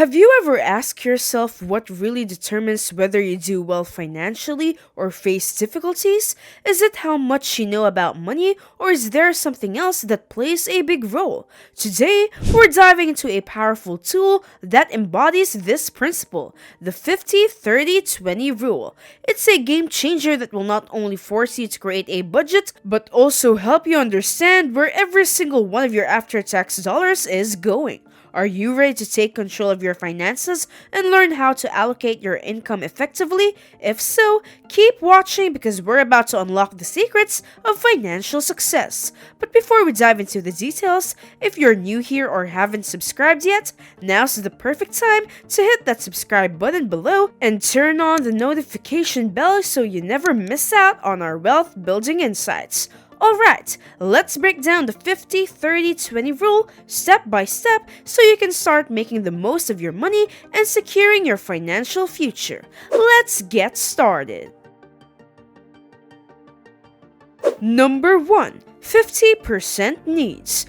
Have you ever asked yourself what really determines whether you do well financially or face difficulties? Is it how much you know about money, or is there something else that plays a big role? Today, we're diving into a powerful tool that embodies this principle, the 50-30-20 rule. It's a game changer that will not only force you to create a budget, but also help you understand where every single one of your after-tax dollars is going. Are you ready to take control of your finances and learn how to allocate your income effectively? If so, keep watching because we're about to unlock the secrets of financial success. But before we dive into the details, if you're new here or haven't subscribed yet, now's the perfect time to hit that subscribe button below and turn on the notification bell so you never miss out on our wealth building insights. Alright, let's break down the 50-30-20 rule step by step so you can start making the most of your money and securing your financial future. Let's get started. Number 1. 50% needs.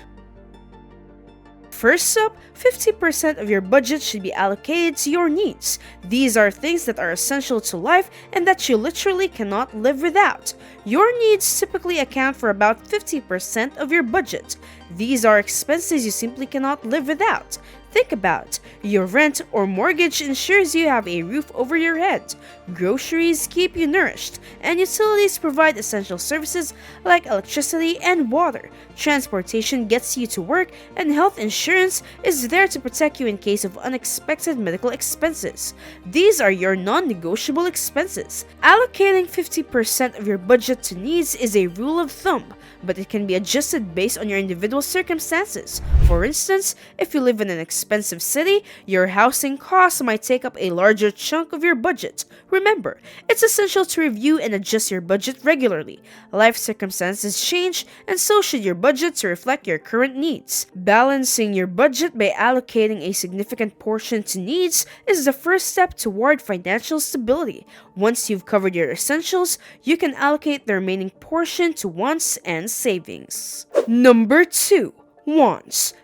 First up, 50% of your budget should be allocated to your needs. These are things that are essential to life and that you literally cannot live without. Your needs typically account for about 50% of your budget. These are expenses you simply cannot live without. Think about it. Your rent or mortgage ensures you have a roof over your head. Groceries keep you nourished, and utilities provide essential services like electricity and water. Transportation gets you to work, and health insurance is there to protect you in case of unexpected medical expenses. These are your non-negotiable expenses. Allocating 50% of your budget to needs is a rule of thumb, but it can be adjusted based on your individual circumstances. For instance, if you live in an expensive city, your housing costs might take up a larger chunk of your budget. Remember, it's essential to review and adjust your budget regularly. Life circumstances change, and so should your budget to reflect your current needs. Balancing your budget by allocating a significant portion to needs is the first step toward financial stability. Once you've covered your essentials, you can allocate the remaining portion to wants and savings. Number 2. Wants.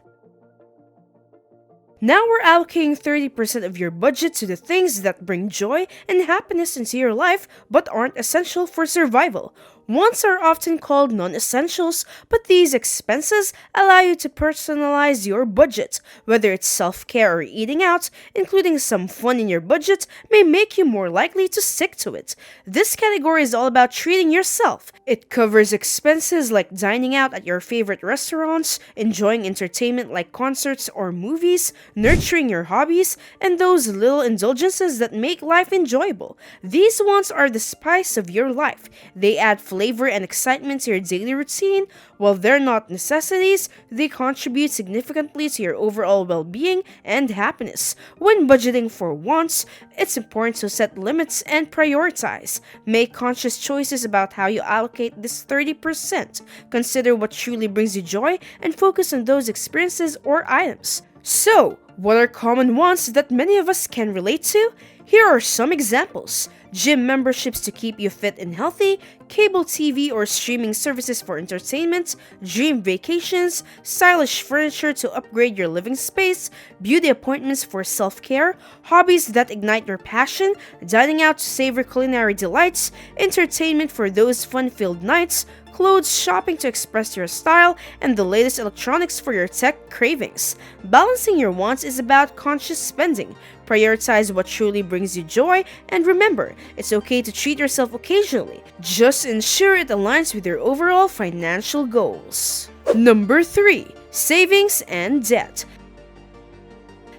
Now we're allocating 30% of your budget to the things that bring joy and happiness into your life but aren't essential for survival. Wants are often called non-essentials, but these expenses allow you to personalize your budget. Whether it's self-care or eating out, including some fun in your budget may make you more likely to stick to it. This category is all about treating yourself. It covers expenses like dining out at your favorite restaurants, enjoying entertainment like concerts or movies, nurturing your hobbies, and those little indulgences that make life enjoyable. These wants are the spice of your life. They add flavor and excitement to your daily routine. While they're not necessities, they contribute significantly to your overall well-being and happiness. When budgeting for wants, it's important to set limits and prioritize. Make conscious choices about how you allocate this 30%. Consider what truly brings you joy and focus on those experiences or items. So, what are common wants that many of us can relate to? Here are some examples. Gym memberships to keep you fit and healthy, cable TV or streaming services for entertainment, dream vacations, stylish furniture to upgrade your living space, beauty appointments for self-care, hobbies that ignite your passion, dining out to savor culinary delights, entertainment for those fun-filled nights, clothes shopping to express your style, and the latest electronics for your tech cravings. Balancing your wants is about conscious spending. Prioritize what truly brings you joy, and remember, it's okay to treat yourself occasionally. Just ensure it aligns with your overall financial goals. Number 3. Savings and debt.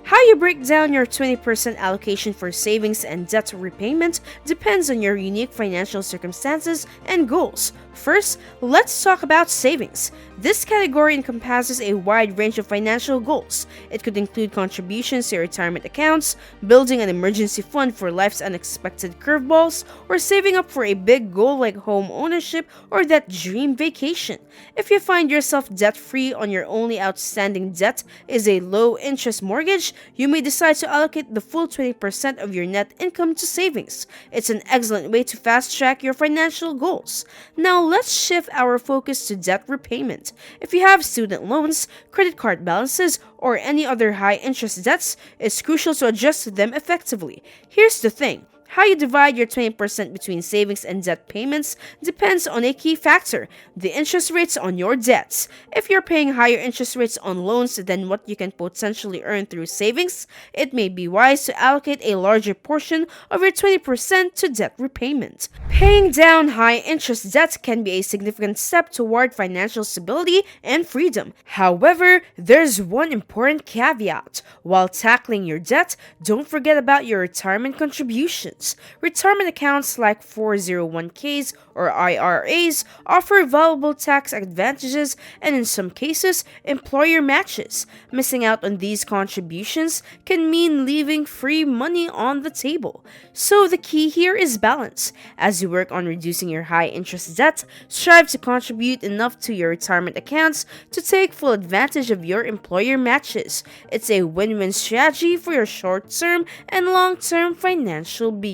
How you break down your 20% allocation for savings and debt repayment depends on your unique financial circumstances and goals. First, let's talk about savings. This category encompasses a wide range of financial goals. It could include contributions to retirement accounts, building an emergency fund for life's unexpected curveballs, or saving up for a big goal like home ownership or that dream vacation. If you find yourself debt-free on your only outstanding debt is a low-interest mortgage, you may decide to allocate the full 20% of your net income to savings. It's an excellent way to fast-track your financial goals. Now Now, let's shift our focus to debt repayment. If you have student loans, credit card balances, or any other high interest debts, it's crucial to adjust them effectively. Here's the thing. How you divide your 20% between savings and debt payments depends on a key factor, the interest rates on your debts. If you're paying higher interest rates on loans than what you can potentially earn through savings, it may be wise to allocate a larger portion of your 20% to debt repayment. Paying down high interest debt can be a significant step toward financial stability and freedom. However, there's one important caveat. While tackling your debt, don't forget about your retirement contributions. Retirement accounts like 401ks or IRAs offer valuable tax advantages and, in some cases, employer matches. Missing out on these contributions can mean leaving free money on the table. So the key here is balance. As you work on reducing your high interest debt, strive to contribute enough to your retirement accounts to take full advantage of your employer matches. It's a win-win strategy for your short-term and long-term financial being.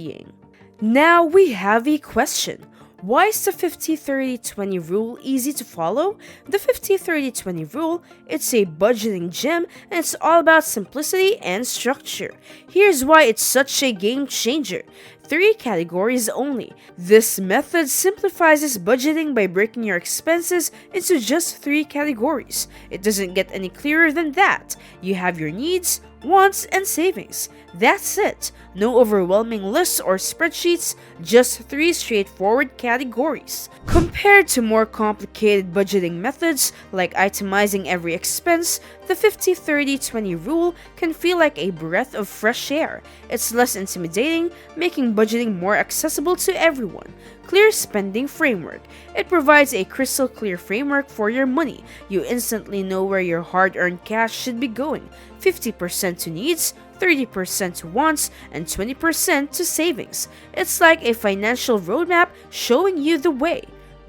Now we have a question. Why is the 50-30-20 rule easy to follow? The 50-30-20 rule, it's a budgeting gem and it's all about simplicity and structure. Here's why it's such a game changer. 3 categories only. This method simplifies budgeting by breaking your expenses into just 3 categories. It doesn't get any clearer than that. You have your needs, wants, and savings. That's it. No overwhelming lists or spreadsheets, just 3 straightforward categories. Compared to more complicated budgeting methods like itemizing every expense, the 50-30-20 rule can feel like a breath of fresh air. It's less intimidating, making budgeting more accessible to everyone. Clear spending framework. It provides a crystal clear framework for your money. You instantly know where your hard-earned cash should be going. 50% to needs, 30% to wants, and 20% to savings. It's like a financial roadmap showing you the way.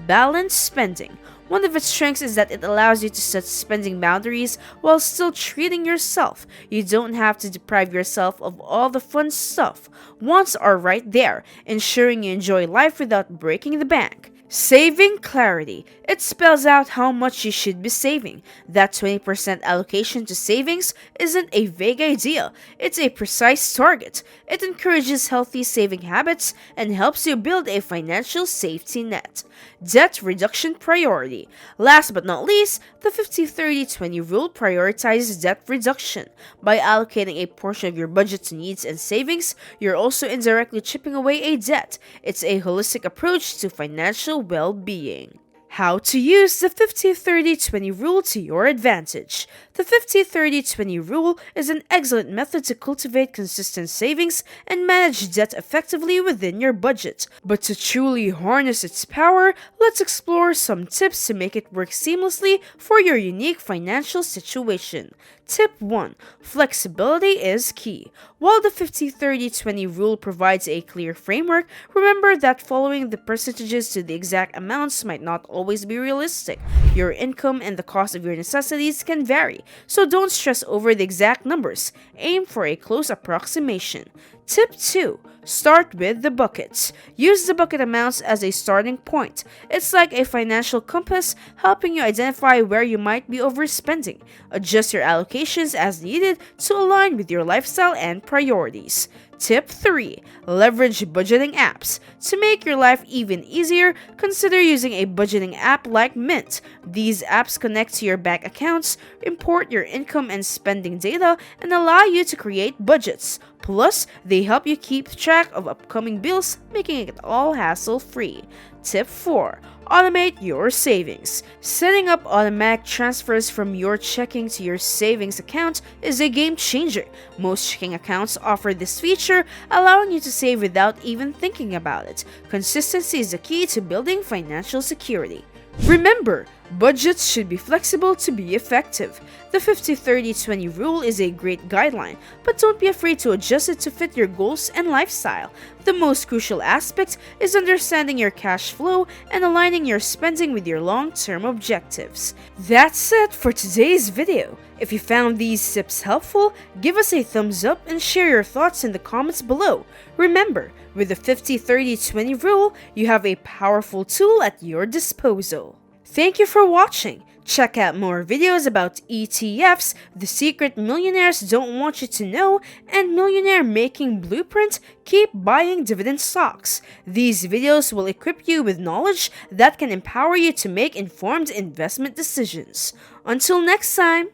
Balanced spending. One of its strengths is that it allows you to set spending boundaries while still treating yourself. You don't have to deprive yourself of all the fun stuff. Wants are right there, ensuring you enjoy life without breaking the bank. Saving clarity. It spells out how much you should be saving. That 20% allocation to savings isn't a vague idea, it's a precise target. It encourages healthy saving habits and helps you build a financial safety net. Debt reduction priority. Last but not least, the 50-30-20 rule prioritizes debt reduction. By allocating a portion of your budget to needs and savings, you're also indirectly chipping away a debt. It's a holistic approach to financial well-being. How to use the 50-30-20 rule to your advantage. The 50-30-20 rule is an excellent method to cultivate consistent savings and manage debt effectively within your budget. But to truly harness its power, let's explore some tips to make it work seamlessly for your unique financial situation. Tip 1. Flexibility is key. While the 50-30-20 rule provides a clear framework, remember that following the percentages to the exact amounts might not always be realistic. Your income and the cost of your necessities can vary, so don't stress over the exact numbers. Aim for a close approximation. Tip 2. Start with the buckets. Use the bucket amounts as a starting point. It's like a financial compass, helping you identify where you might be overspending. Adjust your allocations as needed to align with your lifestyle and priorities. Tip 3. Leverage budgeting apps. To make your life even easier, consider using a budgeting app like Mint. These apps connect to your bank accounts, import your income and spending data, and allow you to create budgets. Plus, they help you keep track of upcoming bills, making it all hassle-free. Tip 4. Automate your savings. Setting up automatic transfers from your checking to your savings account is a game changer. Most checking accounts offer this feature, allowing you to save without even thinking about it. Consistency is the key to building financial security. Remember, budgets should be flexible to be effective. The 50-30-20 rule is a great guideline, but don't be afraid to adjust it to fit your goals and lifestyle. The most crucial aspect is understanding your cash flow and aligning your spending with your long-term objectives. That's it for today's video. If you found these tips helpful, give us a thumbs up and share your thoughts in the comments below. Remember, with the 50-30-20 rule, you have a powerful tool at your disposal. Thank you for watching. Check out more videos about ETFs, the secret millionaires don't want you to know, and millionaire making blueprint. Keep buying dividend stocks. These videos will equip you with knowledge that can empower you to make informed investment decisions. Until next time.